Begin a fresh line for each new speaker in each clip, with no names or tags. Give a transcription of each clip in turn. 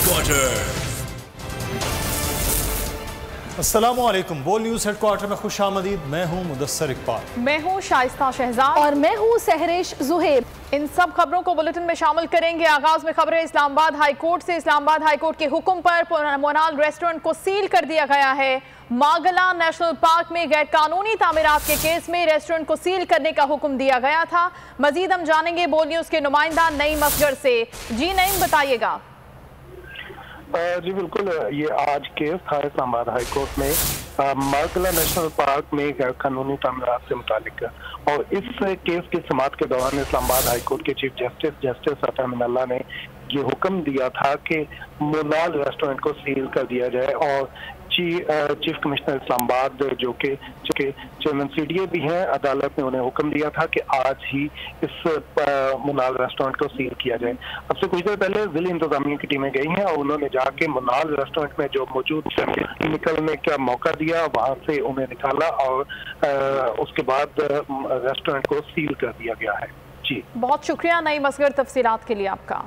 Headquarter. अस्सलामुअलैकुम। बोल news headquarter में खुश आमदीद। मैं हूँ मुदस्सर इकबाल।
मैं हूँ शाइस्ता शहजाद
और मैं हूँ सहरेश जुहेब।
इन सब खबरों को बुलेटिन में शामिल करेंगे। आगाज में खबरें इस्लामाबाद हाई कोर्ट से। इस्लामाबाद हाई कोर्ट के हुक्म पर मोनाल रेस्टोरेंट को सील कर दिया गया है। मागला नेशनल पार्क में गैर कानूनी तामीरात के केस में रेस्टोरेंट को सील करने का हुक्म दिया गया था। मजीद हम जानेंगे बोल न्यूज़ के नुमाइंदा नईम असगर से। जी नईम, बताइएगा।
जी बिल्कुल, ये आज केस था इस्लामाबाद हाई कोर्ट में मागला नेशनल पार्क में गैर कानूनी तामीरात से मुतालिक, और इस केस की समाअत के दौरान इस्लामाबाद हाई कोर्ट के चीफ जस्टिस सफ़ा मिनल्ला ने ये हुक्म दिया था कि मोनाल रेस्टोरेंट को सील कर दिया जाए। और चीफ कमिश्नर इस्लामाबाद जो कि चेयरमैन CDA भी हैं, अदालत ने उन्हें हुक्म दिया था कि आज ही इस मोनाल रेस्टोरेंट को सील किया जाए। अब से कुछ देर पहले जिला इंतजामिया की टीमें गई हैं और उन्होंने जाके मोनाल रेस्टोरेंट में जो मौजूद निकलने का मौका दिया, वहां से उन्हें निकाला और उसके बाद रेस्टोरेंट को सील कर दिया गया है। जी
बहुत शुक्रिया नईम असगर तफसीलात के लिए आपका।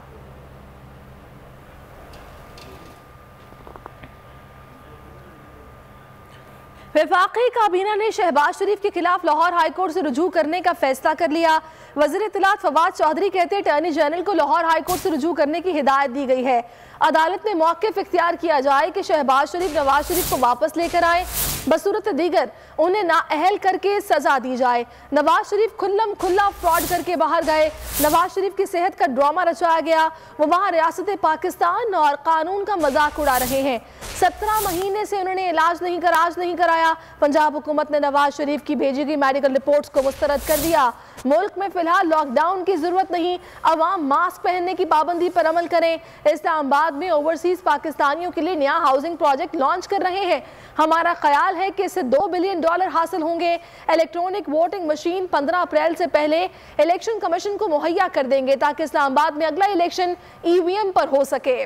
वफाकी काबीना ने शहबाज शरीफ के खिलाफ लाहौर हाई कोर्ट से रुजू करने का फैसला कर लिया। वज़ीर इत्तलात फवाद चौधरी कहते हैं अटॉर्नी जनरल को लाहौर हाई कोर्ट से रुजू करने की हिदायत दी गई है। अदालत में मौक़िफ़ इख्तियार किया जाए कि शहबाज शरीफ नवाज शरीफ को वापस लेकर आए, बसूरत दीगर उन्हें नाअहल करके सजा दी जाए। नवाज शरीफ खुल्लम खुल्ला फ्रॉड करके बाहर गए। नवाज शरीफ की सेहत का ड्रामा रचाया गया। वो वहाँ रियासत पाकिस्तान और कानून का मजाक उड़ा रहे हैं। 17 महीने से उन्होंने इलाज नहीं कराया। पंजाब हुकूमत ने नवाज शरीफ की भेजी गई मेडिकल रिपोर्ट्स को मुस्तरद कर दिया। मुल्क में फिलहाल लॉकडाउन की जरूरत नहीं, अवाम मास्क पहनने की पाबंदी पर अमल करें। इस्लामाबाद में ओवरसीज पाकिस्तानियों के लिए नया हाउसिंग प्रोजेक्ट लॉन्च कर रहे हैं। हमारा ख्याल है कि इससे $2 बिलियन हासिल होंगे। इलेक्ट्रॉनिक वोटिंग मशीन 15 अप्रैल से पहले इलेक्शन कमीशन को मुहैया कर देंगे ताकि इस्लामाबाद में अगला इलेक्शन EVM पर हो सके।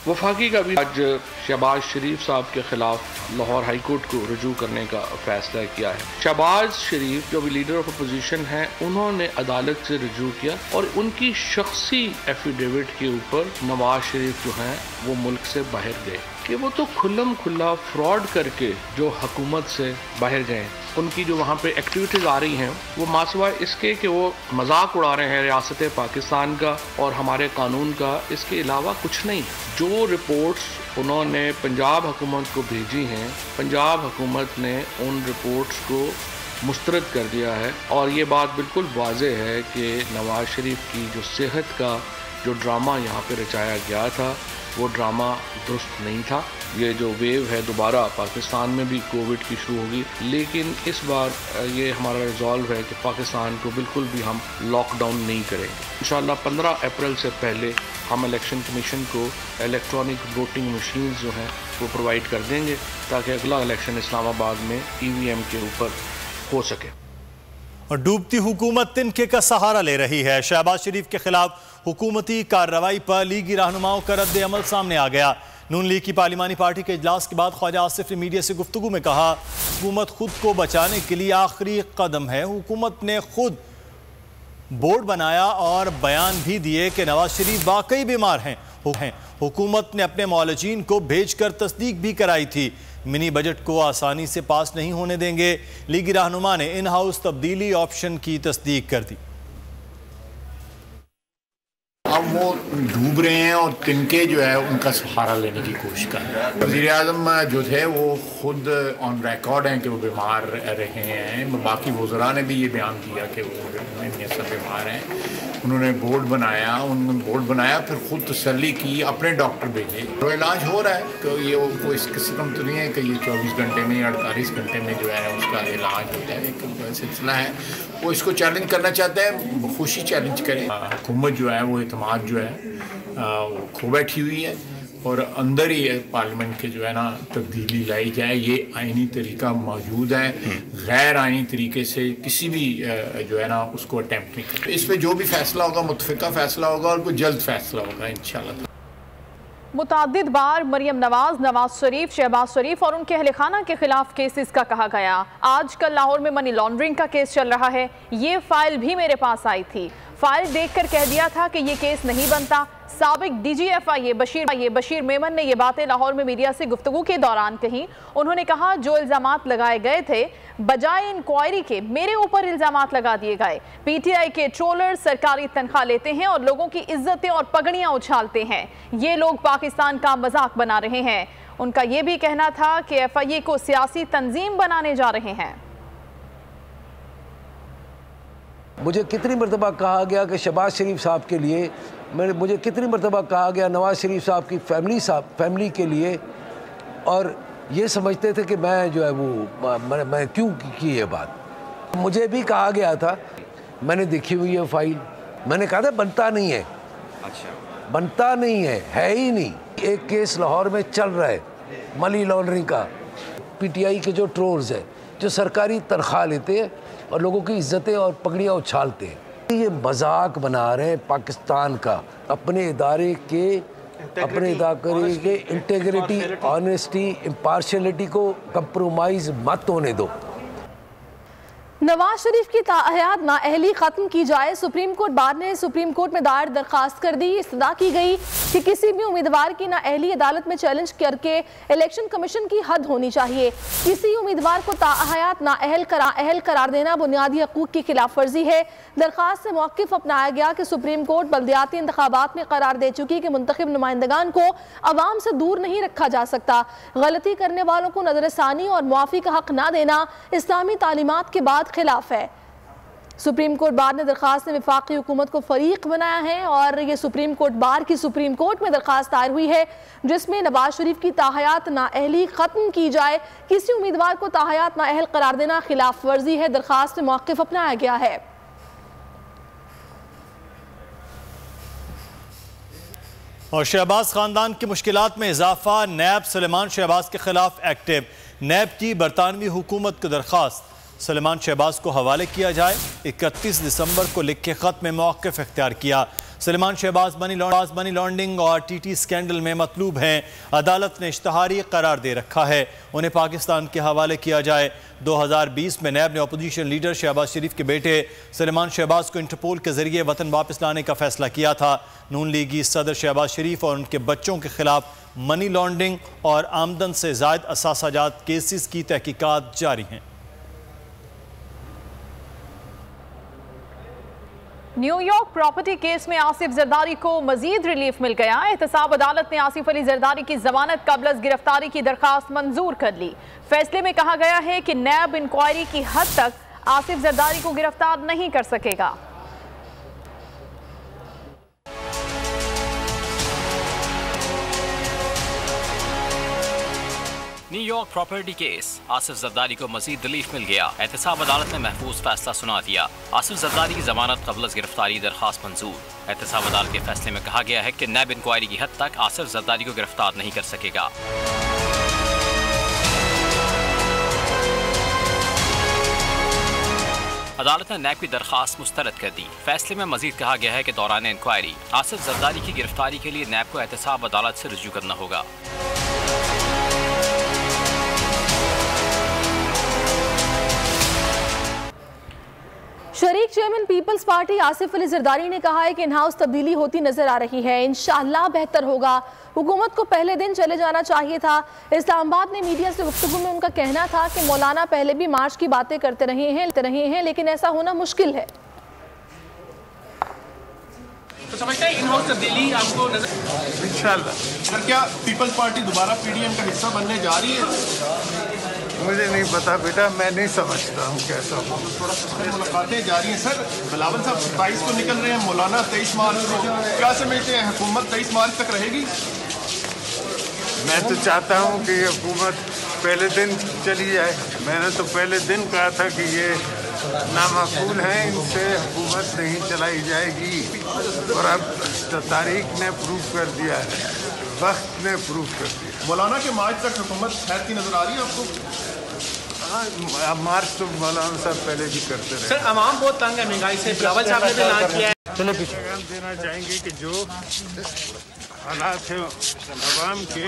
वफाकी का भी आज शहबाज शरीफ साहब के खिलाफ लाहौर हाई कोर्ट को रुजू करने का फैसला किया है। शहबाज शरीफ जो भी लीडर ऑफ अपोजिशन हैं, उन्होंने अदालत से रुजू किया और उनकी शख्सी एफिडेविट के ऊपर नवाज शरीफ जो हैं वो मुल्क से बाहर गए कि वो तो खुल्लम खुल्ला फ्रॉड करके जो हुकूमत से बाहर गए। उनकी जो वहाँ पे एक्टिविटीज़ आ रही हैं वो मासवा इसके कि वो मजाक उड़ा रहे हैं रियासत पाकिस्तान का और हमारे कानून का, इसके अलावा कुछ नहीं। जो रिपोर्ट्स उन्होंने पंजाब हुकूमत को भेजी हैं, पंजाब हुकूमत ने उन रिपोर्ट्स को मुस्तरद कर दिया है और ये बात बिल्कुल वाज़ेह है कि नवाज शरीफ की जो सेहत का जो ड्रामा यहाँ पे रचाया गया था वो ड्रामा दुरुस्त नहीं था। ये जो वेव है दोबारा पाकिस्तान में भी कोविड की शुरू होगी, लेकिन इस बार ये हमारा रिजॉल्व है कि पाकिस्तान को बिल्कुल भी हम लॉकडाउन नहीं करेंगे। इंशाल्लाह 15 अप्रैल से पहले हम इलेक्शन कमीशन को इलेक्ट्रॉनिक वोटिंग मशीन जो हैं वो प्रोवाइड कर देंगे ताकि अगला इलेक्शन इस्लामाबाद में EVM के ऊपर हो सके।
और डूबती हुकूमत तिनके का सहारा ले रही है। शहबाज शरीफ के खिलाफ हुकूमती कार्रवाई पर लीगी रहनुमाओं का रद्द अमल सामने आ गया। नून लीग की पार्लिमानी पार्टी के इजलास के बाद ख्वाजा आसिफ ने मीडिया से गुफ्तगू में कहा, हुकूमत खुद को बचाने के लिए आखिरी कदम है। हुकूमत ने खुद बोर्ड बनाया और बयान भी दिए कि नवाज शरीफ वाकई बीमार हैं। हुकूमत ने अपने मौलजीन को भेजकर तस्दीक भी कराई थी। मिनी बजट को आसानी से पास नहीं होने देंगे। लीगी रहनुमा ने इन हाउस तब्दीली ऑप्शन की तस्दीक कर दी।
अब वो डूब रहे हैं और तिनके जो है उनका सहारा लेने की कोशिश कर रहे हैं। वज़ीर-ए-आज़म जो थे वो खुद ऑन रिकॉर्ड हैं कि वो बीमार रहे हैं। बाकी वज़रा ने भी ये बयान दिया कि वो सब बीमार हैं। उन्होंने बोर्ड बनाया फिर खुद तसल्ली की, अपने डॉक्टर भेजे, तो इलाज हो रहा है। तो ये कोई इस किस्म तो नहीं है कि ये 24 घंटे में या 48 घंटे में जो है उसका इलाज हो जाए। एक सिलसिला है, वो इसको चैलेंज करना चाहते हैं, खुशी चैलेंज करें। हुकूमत जो है वो इत्मीनान जो है खो बैठी हुई है और अंदर ही पार्लियामेंट के जो है ना तब्दीली लाई जाए, ये आईनी तरीका मौजूद है। गैर आईनी तरीके से किसी भी जो है ना उसको अटैम्प्ट नहीं करते। इस पर जो भी फैसला होगा मुतफ़िका फैसला होगा और कोई जल्द फैसला होगा इंशाल्लाह।
मुतादिद बार मरियम नवाज, नवाज शरीफ, शहबाज शरीफ और उनके अहल खाना के खिलाफ केसेस का कहा गया। आजकल लाहौर में मनी लॉन्ड्रिंग का केस चल रहा है। ये फाइल भी मेरे पास आई थी। फाइल देखकर कह दिया था कि ये केस नहीं बनता। साबिक DGFI बशीर मेमन ने ये बातें लाहौर में मीडिया से गुफ्तगू के दौरान कही। उन्होंने कहा, जो इल्जामात लगाए गए थे बजाय इंक्वायरी के मेरे ऊपर इल्जामात लगा दिए गए। PTI के ट्रोलर सरकारी तनख्वाह लेते हैं और लोगों की इज्जतें और पगड़ियां उछालते हैं। ये लोग पाकिस्तान का मजाक बना रहे हैं। उनका ये भी कहना था कि FIA को सियासी तंजीम बनाने जा रहे हैं।
मुझे कितनी मरतबा कहा गया कि शहबाज शरीफ साहब के लिए, मुझे कितनी मरतबा कहा गया नवाज शरीफ साहब की फैमिली के लिए, और ये समझते थे कि मैं जो है वो मैं क्यों की ये बात। मुझे भी कहा गया था, मैंने देखी हुई है फाइल, मैंने कहा था बनता नहीं है। अच्छा, बनता नहीं है ही नहीं। एक केस लाहौर में चल रहा है मनी लॉन्ड्रिंग का। PTI के जो ट्रोल्स हैं जो सरकारी तनख्वाह लेते हैं और लोगों की इज्जतें और पगड़ियाँ उछालते हैं, ये मजाक बना रहे हैं पाकिस्तान का। अपने इदारे के इंटेग्रिटी, ऑनेस्टी, इम्पार्शियलिटी को कंप्रोमाइज मत होने दो।
नवाज शरीफ की ताहयात नाअहली खत्म की जाए। सुप्रीम कोर्ट बार ने सुप्रीम कोर्ट में दायर दरखास्त कर दी। इस्तदा की गई कि किसी भी उम्मीदवार की नाअहली अदालत में चैलेंज करके इलेक्शन कमीशन की हद होनी चाहिए। किसी उम्मीदवार को ताहयात नाअहल करार देना बुनियादी हकूक की खिलाफ वर्जी है। दरखास्त से मौक़िफ़ अपनाया गया कि सुप्रीम कोर्ट बल्दियाती इंतखाबात में करार दे चुकी कि मुंतखब नुमाइंदगान को अवाम से दूर नहीं रखा जा सकता। गलती करने वालों को नजरसानी और मुआफ़ी का हक न देना इस्लामी तालीमात के बाद खिलाफ है। सुप्रीम कोर्ट बार ने दरखास्त में वफाकी हुकूमत को फरीक बनाया है और ये सुप्रीम कोर्ट बार की सुप्रीम कोर्ट में दरखास्त दायर हुई है जिसमें नवाज शरीफ की ताहयात नाअहली खत्म की जाए। किसी उम्मीदवार को ताहयात नाअहल करार देना खिलाफ वर्जी है। दरखास्त में मौक़िफ़ अपनाया गया है।
और शहबाज खानदान की मुश्किलात में इजाफा। नैब सुलेमान शहबाज के खिलाफ एक्टिव। नैब की बरतानवी हुकूमत को दरखास्त, सुलेमान शहबाज को हवाले किया जाए। 31 दिसंबर को लिखे खत में मौक़िफ़ इख्तियार किया। सुलेमान शहबाज मनी लॉन्ड्रिंग और TT स्कैंडल में मतलूब हैं। अदालत ने इश्तहारी करार दे रखा है, उन्हें पाकिस्तान के हवाले किया जाए। 2020 में नैब ने अपोजिशन लीडर शहबाज शरीफ के बेटे सुलेमान शहबाज को इंटरपोल के जरिए वतन वापस लाने का फैसला किया था। नून लीगी सदर शहबाज शरीफ और उनके बच्चों के खिलाफ मनी लॉन्ड्रिंग और आमदन से ज़ायद असासाजात केसेस की तहकीकात जारी हैं।
न्यूयॉर्क प्रॉपर्टी केस में आसिफ जरदारी को मजीद रिलीफ मिल गया। एहतसाब अदालत ने आसिफ अली जरदारी की जमानत कबल गिरफ्तारी की दरखास्त मंजूर कर ली। फैसले में कहा गया है कि नैब इंक्वायरी की हद तक आसिफ जरदारी को गिरफ्तार नहीं कर सकेगा।
New York property case, Asif Zardari को मजीद रिलीफ मिल गया। एहतसाब अदालत ने महफूज फैसला सुना दिया। आसिफ जरदारी की जमानत कबल गिरफ्तारी दरखास्त मंजूर। एहतसाब अदालत के फैसले में कहा गया है कि नैब इंक्वायरी की हद तक आसिफ जरदारी को गिरफ्तार नहीं कर सकेगा। अदालत ने नैब की दरखास्त मुस्तरद कर दी। फैसले में मजीद कहा गया है कि दौरान इंक्वायरी आसिफ जरदारी की गिरफ्तारी के लिए नैब को एहतसाब अदालत से रुजू करना होगा।
शरीक chairman people's party Asif Ali Zardari ने कहा है कि इन हाउस तब्दीली होती नजर आ रही है। इंशाअल्लाह बेहतर होगा। हुकूमत को पहले दिन चले जाना चाहिए था। इस्लामाबाद ने मीडिया से गुफ्तगू में उनका कहना था कि मौलाना पहले भी मार्च की बातें करते रहे हैं लेकिन ऐसा होना मुश्किल है।
तो समझते हैं इन हाउस तब्दीली आपको नजर इंशाअल्लाह। क्या पीपल्स पार्टी दोबारा PDM का हिस्सा बनने जा रही है?
मुझे नहीं पता बेटा, मैं नहीं समझता हूँ कैसा हो।
थोड़ा सा मुलाकातें जारी हैं सर। बिलावल साहब 22 को निकल रहे हैं, मौलाना 23 मार्च को। क्या समझते हैं हुकूमत 23 मार्च तक रहेगी?
मैं तो चाहता हूँ कि ये हुकूमत पहले दिन चली जाए। मैंने तो पहले दिन कहा था कि ये नामाकूल है, इनसे हुकूमत नहीं चलाई जाएगी और अब तारीख ने प्रूव कर दिया है, वक्त ने प्रूव कर दिया।
मौलाना के मार्च तक हुकूमत खैर की नजर आ रही है आपको?
हाँ, मार्च तो मौलाना साहब पहले भी करते रहे।
सर अवाम बहुत तंग है महंगाई से, बिलावल साहब ने भी ऐलान किया है।
चलो पैगाम देना चाहेंगे कि जो हालात हैं अवाम के,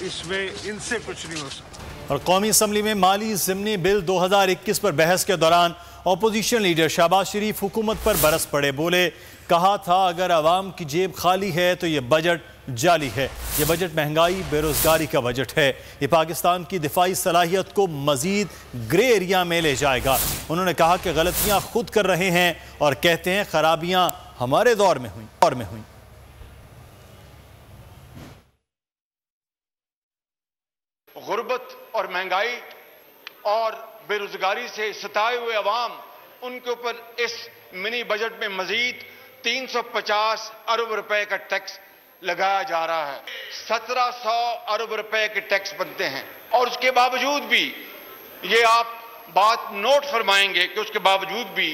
इसमें इनसे कुछ नहीं हो सकता।
और कौमी असम्बली में माली ज़िमनी बिल 2021 पर बहस के दौरान अपोजिशन लीडर शहबाज शरीफ हुकूमत पर बरस पड़े, बोले कहा था अगर आवाम की जेब खाली है तो ये बजट जाली है, ये बजट महंगाई बेरोजगारी का बजट है, ये पाकिस्तान की दिफाई सलाहियत को मजीद ग्रे एरिया में ले जाएगा। उन्होंने कहा कि गलतियां खुद कर रहे हैं और कहते हैं खराबियां हमारे दौर में हुई।
गुर्बत और महंगाई और बेरोजगारी से सताए हुए अवाम, उनके ऊपर इस मिनी बजट में मजीद 350 अरब रुपए का टैक्स लगाया जा रहा है। 1700 अरब रुपए के टैक्स बनते हैं और उसके बावजूद भी, ये आप बात नोट फरमाएंगे कि उसके बावजूद भी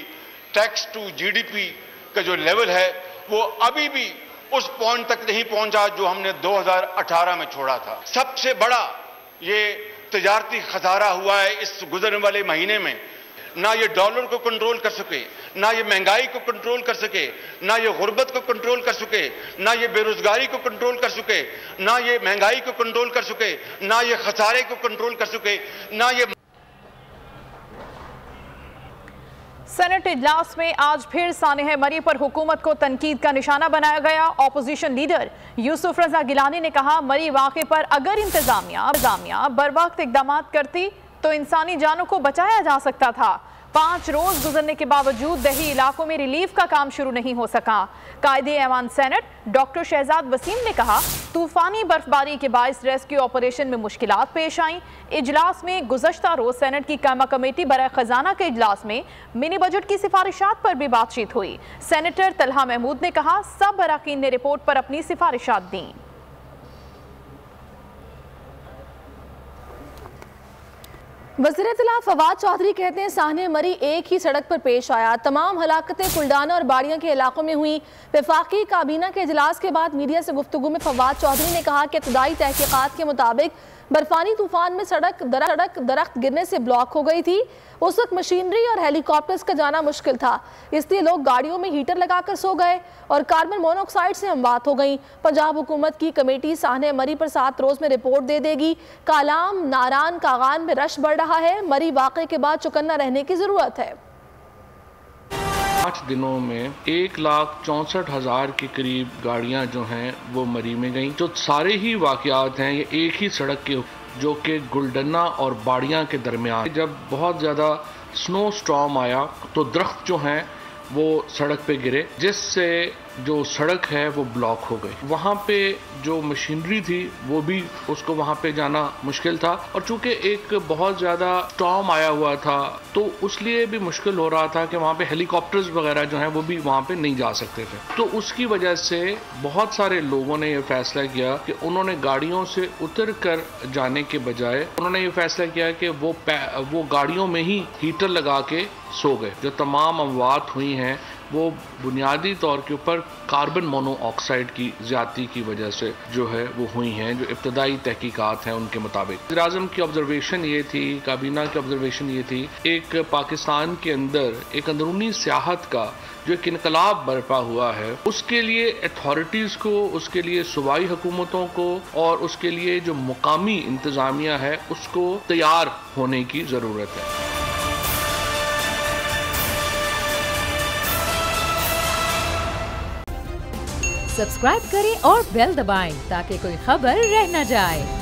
टैक्स टू जीडीपी का जो लेवल है वो अभी भी उस पॉइंट तक नहीं पहुंचा जो हमने 2018 में छोड़ा था। सबसे बड़ा ये तजारती खसारा हुआ है इस गुजरने वाले महीने में। ना ये डॉलर को कंट्रोल कर सके, ना ये महंगाई को कंट्रोल कर सके, ना ये गुर्बत को कंट्रोल कर सके, ना ये बेरोजगारी को कंट्रोल कर सके, ना ये महंगाई को कंट्रोल कर सके, ना ये खसारे को कंट्रोल कर सके, ना ये।
सेनेट इजलास में आज फिर सानेह मरी पर हुकूमत को तनकीद का निशाना बनाया गया। ऑपोजिशन लीडर यूसुफ रजा गिलानी ने कहा मरी वाक़े पर अगर इंतजामिया बर वक्त इकदाम करती तो इंसानी जानों को बचाया जा सकता था। 5 रोज गुजरने के बावजूद दही इलाकों में रिलीफ का काम शुरू नहीं हो सका। कायदे ऐवान सेनेट डॉक्टर शहजाद वसीम ने कहा तूफानी बर्फबारी के बायस रेस्क्यू ऑपरेशन में मुश्किलात पेश आईं। इजलास में गुज़श्ता रोज सेनेट की कायमा कमेटी बराए खजाना के इजलास में मिनी बजट की सिफारिशात पर भी बातचीत हुई। सेनेटर तलहा महमूद ने कहा सब अरकान ने रिपोर्ट पर अपनी सिफारिशात दी।
वज़ीर इत्तलात फवाद चौधरी कहते हैं सानेह मरी एक ही सड़क पर पेश आया। तमाम हलाकतें कुलडाना और बाड़ियां के इलाकों में हुई। वफाकी काबीना के इजलास के बाद मीडिया से गुफ्तगू में फवाद चौधरी ने कहा कि इब्तदाई तहकीकात के मुताबिक बर्फानी तूफान में सड़क दरख्त गिरने से ब्लॉक हो गई थी। उस वक्त मशीनरी और हेलीकॉप्टर्स का जाना मुश्किल था, इसलिए लोग गाड़ियों में हीटर लगाकर सो गए और कार्बन मोनोऑक्साइड से अमवात हो गई। पंजाब हुकूमत की कमेटी सानेह मरी पर 7 रोज में रिपोर्ट दे देगी। कालाम, नारान, कागान में रश बढ़ रहा है। मरी वाक़े के बाद चौकन्ना रहने की जरूरत है।
8 दिनों में 1,64,000 के करीब गाड़ियां जो हैं वो मरी में गईं। जो सारे ही वाकयात हैं ये एक ही सड़क के, जो कि गुलडन्ना और बाड़ियां के दरमियान। जब बहुत ज़्यादा स्नो स्टॉर्म आया तो दरख्त जो हैं वो सड़क पे गिरे, जिससे जो सड़क है वो ब्लॉक हो गई। वहाँ पे जो मशीनरी थी वो भी, उसको वहाँ पे जाना मुश्किल था और चूंकि एक बहुत ज़्यादा स्टॉर्म आया हुआ था तो उसलिए भी मुश्किल हो रहा था कि वहाँ पे हेलीकॉप्टर्स वगैरह जो हैं वो भी वहाँ पे नहीं जा सकते थे। तो उसकी वजह से बहुत सारे लोगों ने ये फैसला किया कि उन्होंने गाड़ियों से उतर कर जाने के बजाय उन्होंने ये फैसला किया कि वो गाड़ियों में ही हीटर लगा के सो गए। जो तमाम अमवात हुई हैं वो बुनियादी तौर के ऊपर कार्बन मोनोऑक्साइड की ज़्यादती की वजह से जो है वो हुई हैं, जो इब्तदाई तहकीकात हैं उनके मुताबिक। वज़ीर आज़म की ऑब्जर्वेशन ये थी, काबीना की ऑब्जर्वेशन ये थी, एक पाकिस्तान के अंदर एक अंदरूनी सियाहत का जो एक इनकलाब बर्पा हुआ है, उसके लिए अथॉरिटीज़ को, उसके लिए सूबाई हुकूमतों को और उसके लिए जो मुकामी इंतज़ामिया है उसको तैयार होने की ज़रूरत है।
सब्सक्राइब करें और बेल दबाएं ताकि कोई खबर रह न जाए।